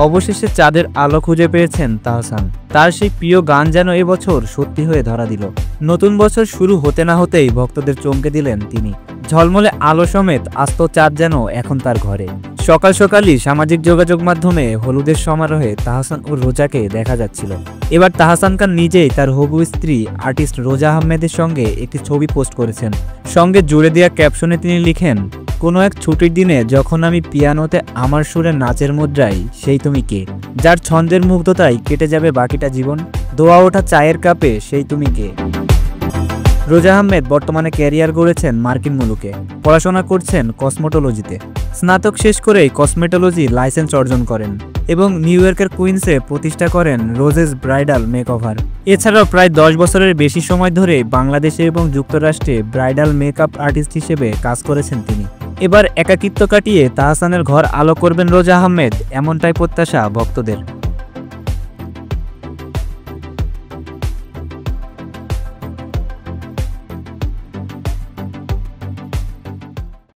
অবশেষে চাঁদের আলো খুঁজে পেয়েছেন তাহসান। তার সেই প্রিয় গান যেন এবছর সত্যি হয়ে ধরা দিল। নতুন বছর শুরু হতে না হতেই ভক্তদের চমকে দিলেন তিনি। ঝলমলে আলো সমেত আস্ত চাঁদ যেন এখন তার ঘরে। সকাল সকালই সামাজিক যোগাযোগ মাধ্যমে হলুদের সমারোহে তাহসান ও রোজাকে দেখা যাচ্ছিল। এবার তাহসান খান নিজেই তার হবু স্ত্রী আর্টিস্ট রোজা আহমেদের সঙ্গে একটি ছবি পোস্ট করেছেন। সঙ্গে জুড়ে দেওয়া ক্যাপশনে তিনি লিখেন, কোনো এক ছুটির দিনে যখন আমি পিয়ানোতে আমার সুরে নাচের মুদ্রায় সেই তুমি কে, যার ছন্দের মুগ্ধতায় কেটে যাবে বাকিটা জীবন, দোয়া ওঠা চায়ের কাপে সেই তুমি কে। রোজা আহমেদ বর্তমানে ক্যারিয়ার গড়েছেন মার্কিন মুলুকে। পড়াশোনা করছেন কসমোটোলজিতে। স্নাতক শেষ করেই কসমেটোলজি লাইসেন্স অর্জন করেন এবং নিউ ইয়র্কের কুইন্সে প্রতিষ্ঠা করেন রোজেস ব্রাইডাল মেকওভার। এছাড়াও প্রায় 10 বছরের বেশি সময় ধরে বাংলাদেশে এবং যুক্তরাষ্ট্রে ব্রাইডাল মেকআপ আর্টিস্ট হিসেবে কাজ করেছেন তিনি। এবার একাকিত্ব কাটিয়ে তাহসানের ঘর আলো করবেন রোজা আহমেদ, এমনটাই প্রত্যাশা ভক্তদের।